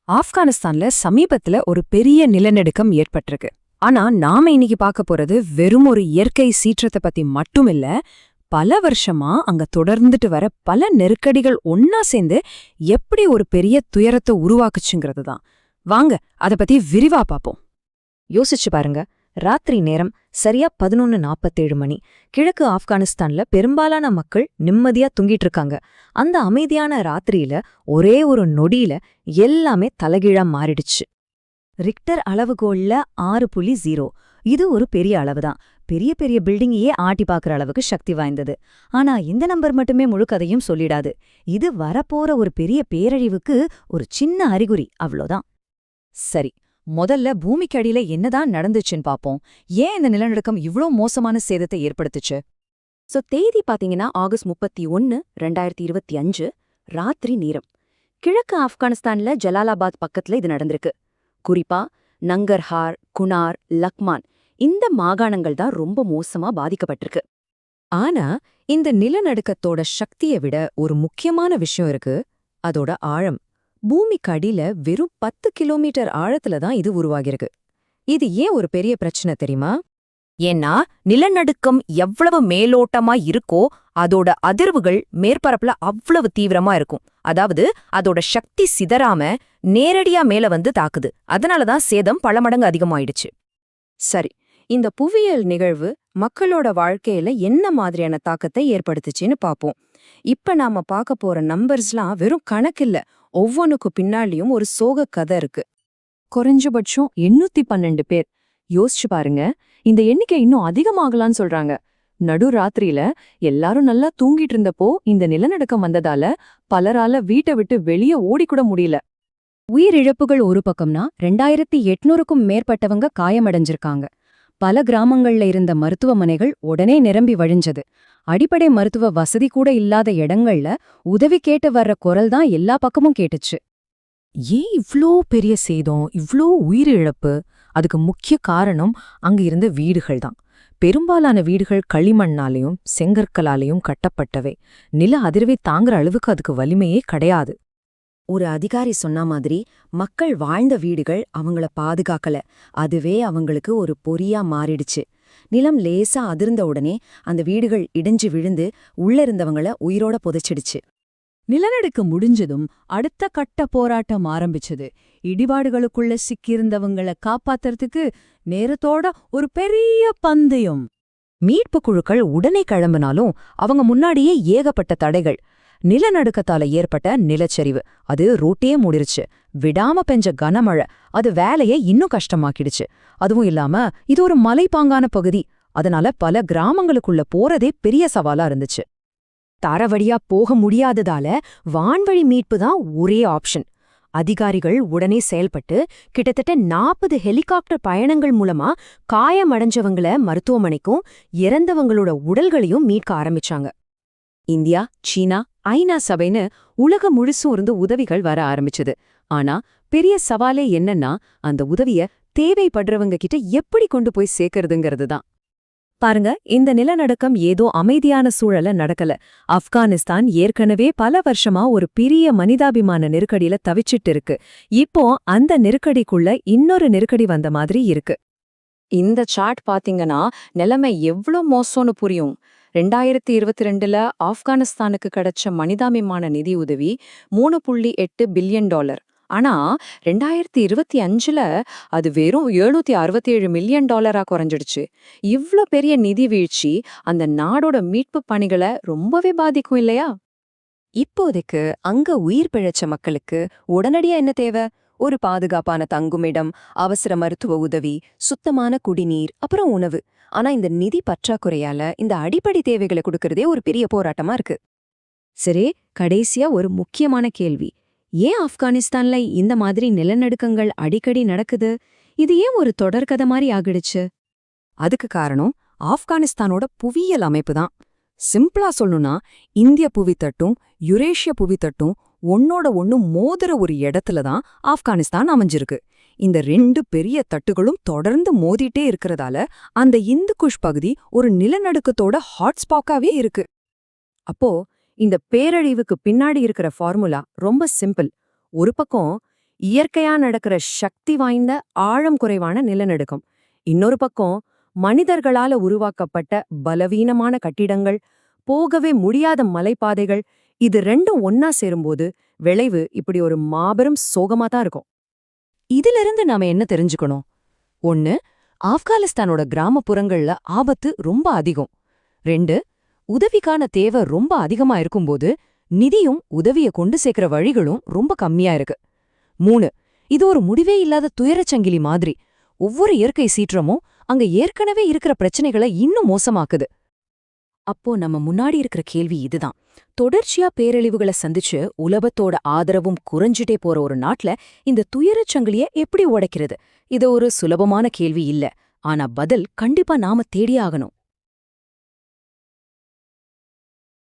ஆப்கானிஸ்தான்ல சமீபத்துல ஒரு பெரிய நிலநடுக்கம் ஏற்பட்டிருக்கு. ஆனா நாம இன்னைக்கு பார்க்க போறது வெறும் ஒரு இயற்கை சீற்றத்தை பத்தி மட்டுமில்ல, பல வருஷமா அங்க தொடர்ந்துட்டு வர பல நெருக்கடிகள் ஒன்னா சேர்ந்து எப்படி ஒரு பெரிய துயரத்தை உருவாக்குச்சுங்கிறது தான். வாங்க அத பத்தி விரிவா பாப்போம். யோசிச்சு பாருங்க, ராத்திரி நேரம் சரியா 11:47 மணி. கிழக்கு ஆப்கானிஸ்தான்ல பெரும்பாலான மக்கள் நிம்மதியா தூங்கிட்டு இருக்காங்க. அந்த அமைதியான ராத்திரியில ஒரே ஒரு நொடியில எல்லாமே தலைகீழா மாறிடுச்சு. ரிக்டர் அளவுகோல்ல 6.0. இது ஒரு பெரிய அளவுதான். பெரிய பெரிய பில்டிங்கையே ஆட்டி பாக்குற அளவுக்கு சக்தி வாய்ந்தது. ஆனா இந்த நம்பர் மட்டுமே முழு கதையும் சொல்லிடாது. இது வரப்போற ஒரு பெரிய பேரழிவுக்கு ஒரு சின்ன அறிகுறி, அவ்வளோதான். சரி, முதல்ல பூமிக்கு அடியில என்னதான் நடந்துச்சுன்னு பாப்போம். ஏன் இந்த நிலநடுக்கம் இவ்ளோ மோசமான சேதத்தை ஏற்படுத்துச்சு? தேதி பாத்தீங்கன்னா ஆகஸ்ட் 31, 2025, ராத்திரி நேரம். கிழக்கு ஆப்கானிஸ்தான்ல ஜலாலாபாத் பக்கத்துல இது நடந்திருக்கு. குறிப்பா நங்கர்ஹார், குனார், லக்மான் இந்த மாகாணங்கள் தான் ரொம்ப மோசமா பாதிக்கப்பட்டிருக்கு. ஆனா இந்த நிலநடுக்கத்தோட சக்தியை விட ஒரு முக்கியமான விஷயம் இருக்கு, அதோட ஆழம். பூமிக்கு அடியில வெறும் 10 கிலோமீட்டர் ஆழத்துல தான் இது உருவாகிருக்கு. இது ஏன் ஒரு பெரிய பிரச்சனை தெரியுமா? ஏன்னா நிலநடுக்கம் எவ்வளவு மேலோட்டமா இருக்கோ அதோட அதிர்வுகள் மேற்பரப்புல அவ்வளவு தீவிரமா இருக்கும். அதாவது அதோட சக்தி சிதறாம நேரடியா மேல வந்து தாக்குது. அதனாலதான் சேதம் பல மடங்கு அதிகமாயிடுச்சு. சரி, இந்த புவியியல் நிகழ்வு மக்களோட வாழ்க்கையில என்ன மாதிரியான தாக்கத்தை ஏற்படுத்துச்சுன்னு பாப்போம். இப்ப நாம பார்க்க போற நம்பர்ஸ்லாம் வெறும் கணக்கில்ல, ஒவ்வொன்னுக்கு பின்னாடியும் ஒரு சோக கதை இருக்கு. குறைஞ்சபட்சம் 812 பேர். யோசிச்சு பாருங்க, இந்த எண்ணிக்கை இன்னும் அதிகமாகலான்னு சொல்றாங்க. நடு ராத்திரியில எல்லாரும் நல்லா தூங்கிட்டு இருந்தப்போ இந்த நிலநடுக்கம் வந்ததால பலரால வீட்டை விட்டு வெளியே ஓடிக்கூட முடியல. உயிரிழப்புகள் ஒரு பக்கம்னா 2800க்கும் மேற்பட்டவங்க காயமடைஞ்சிருக்காங்க. பல கிராமங்கள்ல இருந்த மருத்துவமனைகள் உடனே நிரம்பி வழிஞ்சது. அடிப்படை மருத்துவ வசதி கூட இல்லாத இடங்கள்ல உதவி கேட்டு வர்ற குரல் தான் எல்லா பக்கமும் கேட்டுச்சு. ஏன் இவ்ளோ பெரிய சேதம், இவ்ளோ உயிரிழப்பு? அதுக்கு முக்கிய காரணம் அங்க இருந்த வீடுகள் தான். பெரும்பாலான வீடுகள் களிமண்ணாலையும் செங்கற்களாலையும் கட்டப்பட்டவை. நில அதிர்வை தாங்குற அளவுக்கு அதுக்கு வலிமையே கிடையாது. ஒரு அதிகாரி சொன்ன மாதிரி மக்கள் வாழ்ந்த வீடுகள் அவங்கள பாதுகாக்கல, அதுவே அவங்களுக்கு ஒரு பொறியா மாறிடுச்சு. நிலம் லேசா அதிர்ந்த உடனே அந்த வீடுகள் இடிஞ்சு விழுந்து உள்ள இருந்தவங்கள உயிரோட புதைச்சிடுச்சு. நிலநடுக்கம் முடிஞ்சதும் அடுத்த கட்ட போராட்டம் ஆரம்பிச்சது. இடிபாடுகளுக்குள்ள சிக்கியிருந்தவங்கள காப்பாத்துறதுக்கு நேரத்தோட ஒரு பெரிய பந்தயம். மீட்பு குழுக்கள் உடனே கிளம்பினாலும் அவங்க முன்னாடியே ஏகப்பட்ட தடைகள். நிலநடுக்கத்தால ஏற்பட்ட நிலச்சரிவு, அது ரோட்டே மூடிருச்சு. விடாம பெஞ்ச கனமழை, அது வேலையை இன்னும் கஷ்டமாக்கிடுச்சு. அதுவும் இல்லாம இது ஒரு மலைப்பாங்கான பகுதி, அதனால பல கிராமங்களுக்குள்ள போறதே பெரிய சவாலா இருந்துச்சு. தரவழியா போக முடியாததால வான்வழி மீட்பு தான் ஒரே ஆப்ஷன். அதிகாரிகள் உடனே செயல்பட்டு கிட்டத்தட்ட 40 ஹெலிகாப்டர் பயணங்கள் மூலமா காயமடைஞ்சவங்கள மருத்துவமனைக்கும் இறந்தவங்களோட உடல்களையும் மீட்க ஆரம்பிச்சாங்க. இந்தியா, சீனா, ஐநா சபைன்னு உலகம் முழுசும் இருந்து உதவிகள் வர ஆரம்பிச்சது. ஆனா பெரிய சவாலே என்னன்னா அந்த உதவிய தேவைப்படுறவங்க கிட்ட எப்படி கொண்டு போய் சேர்க்கறதுங்கிறது தான். பாருங்க, இந்த நிலநடுக்கம் ஏதோ அமைதியான சூழல நடக்கல. ஆப்கானிஸ்தான் ஏற்கனவே பல வருஷமா ஒரு பெரிய மனிதாபிமான நெருக்கடியில தவிச்சிட்டு இருக்கு. இப்போ அந்த நெருக்கடிக்குள்ள இன்னொரு நெருக்கடி வந்த மாதிரி இருக்கு. இந்த சார்ட் பாத்தீங்கன்னா நிலைமை எவ்ளோ மோசம்னு புரியும். 2022ல ஆப்கானிஸ்தானுக்கு கிடைச்ச மனிதாபிமான நிதி உதவி $3.8 பில்லியன். ஆனா 2025ல அது வெறும் $767 மில்லியன் குறைஞ்சிடுச்சு. இவ்ளோ பெரிய நிதி வீழ்ச்சி அந்த நாடோட மீட்பு பணிகளை ரொம்பவே பாதிக்கும் இல்லையா? இப்போதைக்கு அங்க உயிர் பிழைச்ச மக்களுக்கு உடனடியா என்ன தேவை? ஒரு பாதுகாப்பான தங்குமிடம், அவசர மருத்துவ உதவி, சுத்தமான குடிநீர், அப்புறம் உணவு. ஆனா இந்த நிதி பற்றாக்குறையால இந்த அடிப்படை தேவைகளை கொடுக்கறதே ஒரு பெரிய போராட்டமா இருக்கு. சரி, கடைசியா ஒரு முக்கியமான கேள்வி. ஏன் ஆப்கானிஸ்தான்ல இந்த மாதிரி நிலநடுக்கங்கள் அடிக்கடி நடக்குது? இது ஏன் ஒரு தொடர்கதை மாதிரி ஆகிடுச்சு? அதுக்கு காரணம் ஆப்கானிஸ்தானோட புவியியல் அமைப்பு தான். சிம்பிளா சொல்லணும்னா, இந்திய புவித்தட்டும் யுரேஷிய புவித்தட்டும் ஒன்னோட ஒன்னு மோதுற ஒரு இடத்துல தான் ஆப்கானிஸ்தான் அமைஞ்சிருக்கு. இந்த 2 பெரிய தட்டுகளும் தொடர்ந்து மோதிட்டே இருக்கிறதால அந்த இந்து குஷ் பகுதி ஒரு நிலநடுக்கத்தோட ஹாட்ஸ்பாட்டாவே இருக்கு. அப்போ இந்த பேரழிவுக்கு பின்னாடி இருக்கிற ஃபார்முலா ரொம்ப சிம்பிள். ஒரு பக்கம் இயற்கையா நடக்கிற சக்தி வாய்ந்த ஆழம் குறைவான நிலநடுக்கம். இன்னொரு பக்கம் மனிதர்களால உருவாக்கப்பட்ட பலவீனமான கட்டிடங்கள், போகவே முடியாத மலைப்பாதைகள், இது ரெண்டும் ஒன்னா சேரும்போது விளைவு இப்படி ஒரு மாபெரும் சோகமா தான் இருக்கும். இதிலிருந்து நாம என்ன தெரிஞ்சுக்கணும்? ஒன்னு, ஆப்கானிஸ்தானோட கிராமப்புறங்கள்ல ஆபத்து ரொம்ப அதிகம். 2, உதவிக்கான தேவை ரொம்ப அதிகமா இருக்கும்போது நிதியும் உதவிய கொண்டு சேர்க்கிற வழிகளும் ரொம்ப கம்மியா இருக்கு. 3, இது ஒரு முடிவே இல்லாத துயரச்சங்கிலி மாதிரி. ஒவ்வொரு இயற்கை சீற்றமும் அங்க ஏற்கனவே இருக்கிற பிரச்சனைகளை இன்னும் மோசமாக்குது. அப்போ நம்ம முன்னாடி இருக்கிற கேள்வி இதுதான். தொடர்ச்சியா பேரழிவுகளை சந்திச்சு உலகத்தோட ஆதரவும் குறைஞ்சிட்டே போற ஒரு நாட்டுல இந்த துயரச்சங்கிலிய எப்படி உடைக்கிறது? இது ஒரு சுலபமான கேள்வி இல்ல. ஆனா பதில் கண்டிப்பா நாம தேடியாகணும்.